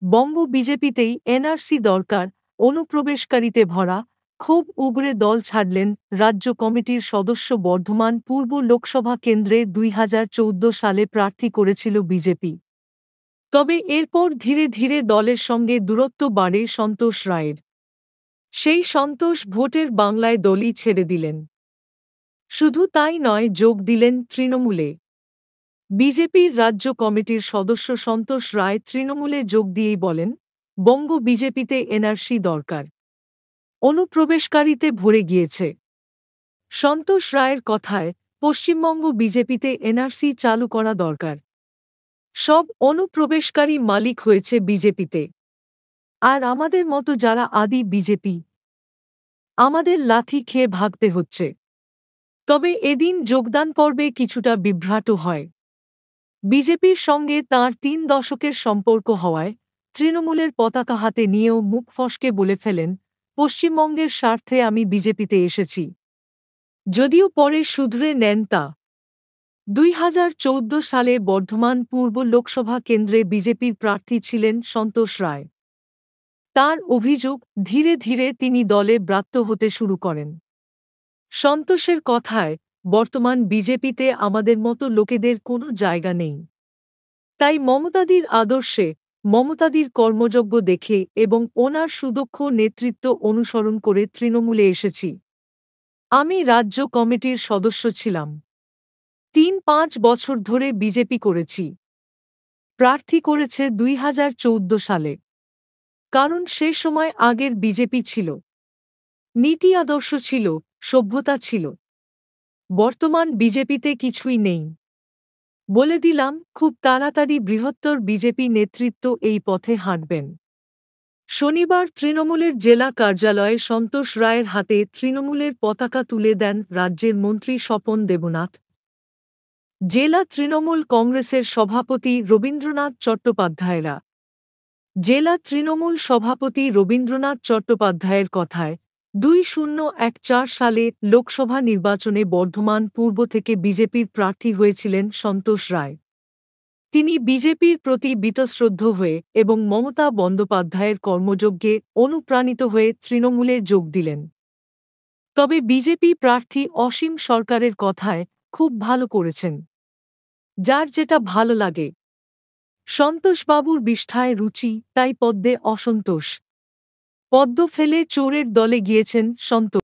বঙ্গ বিজেপিতেই NRC দরকার, অনুপ্রবেশকারীতে ভরা, ক্ষোভ উগরে দল ছাড়লেন রাজ্য কমিটির সদস্য। বর্ধমান পূর্ব লোকসভা কেন্দ্রে ২০১৪ সালে প্রার্থী করেছিল বিজেপি। তবে এরপর ধীরে ধীরে দলের সঙ্গে দূরত্ব বাড়ে সন্তোষ রায়ের। সেই সন্তোষ ভোটের বাংলায় দলই ছেড়ে দিলেন। শুধু তাই নয়, যোগ দিলেন তৃণমূলে। বিজেপির রাজ্য কমিটির সদস্য সন্তোষ রায় তৃণমূলে যোগ দিয়েই বলেন, বঙ্গ বিজেপিতে এনআরসি দরকার, অনুপ্রবেশকারীতে ভরে গিয়েছে। সন্তোষ রায়ের কথায়, পশ্চিমবঙ্গ বিজেপিতে এনআরসি চালু করা দরকার। সব অনুপ্রবেশকারী মালিক হয়েছে বিজেপিতে, আর আমাদের মতো যারা আদি বিজেপি, আমাদের লাথি খেয়ে ভাগতে হচ্ছে। তবে এদিন যোগদান পর্বে কিছুটা বিভ্রাট হয়। বিজেপির সঙ্গে তাঁর ৩ দশকের সম্পর্ক হওয়ায় তৃণমূলের পতাকা হাতে নিয়েও মুখ ফসকে বলে ফেলেন, পশ্চিমবঙ্গের স্বার্থে আমি বিজেপিতে এসেছি। যদিও পরে শুধরে নেন তা। ২০১৪ সালে বর্ধমান পূর্ব লোকসভা কেন্দ্রে বিজেপির প্রার্থী ছিলেন সন্তোষ রায়। তাঁর অভিযোগ, ধীরে ধীরে তিনি দলে ব্রাত্য হতে শুরু করেন। সন্তোষের কথায়, বর্তমান বিজেপিতে আমাদের মতো লোকেদের কোনো জায়গা নেই। তাই মমতাদির আদর্শে, মমতাদির কর্মযজ্ঞ দেখে এবং ওনার সুদক্ষ নেতৃত্ব অনুসরণ করে তৃণমূলে এসেছি। আমি রাজ্য কমিটির সদস্য ছিলাম। ৩-৫ বছর ধরে বিজেপি করেছি। প্রার্থী করেছে ২০১৪ সালে। কারণ সে সময় আগের বিজেপি ছিল, নীতি আদর্শ ছিল, সভ্যতা ছিল। বর্তমান বিজেপিতে কিছুই নেই। বলে দিলাম, খুব তাড়াতাড়ি বৃহত্তর বিজেপি নেতৃত্ব এই পথে হাঁটবেন। শনিবার তৃণমূলের জেলা কার্যালয়ে সন্তোষ রায়ের হাতে তৃণমূলের পতাকা তুলে দেন রাজ্যের মন্ত্রী স্বপন দেবনাথ, জেলা তৃণমূল কংগ্রেসের সভাপতি রবীন্দ্রনাথ চট্টোপাধ্যায়রা। জেলা তৃণমূল সভাপতি রবীন্দ্রনাথ চট্টোপাধ্যায়ের কথায়, ২০১৪ সালে লোকসভা নির্বাচনে বর্ধমান পূর্ব থেকে বিজেপির প্রার্থী হয়েছিলেন সন্তোষ রায়। তিনি বিজেপির প্রতি বীতশ্রদ্ধ হয়ে এবং মমতা বন্দ্যোপাধ্যায়ের কর্মযজ্ঞে অনুপ্রাণিত হয়ে তৃণমূলে যোগ দিলেন। তবে বিজেপি প্রার্থী অসীম সরকারের কথায়, খুব ভালো করেছেন, যার যেটা ভালো লাগে। সন্তোষবাবুর বিষ্ঠায় রুচি, তাই পদ্মে অসন্তোষ। পদ্ম ফেলে চোরের দলে গিয়েছেন সন্তোষ।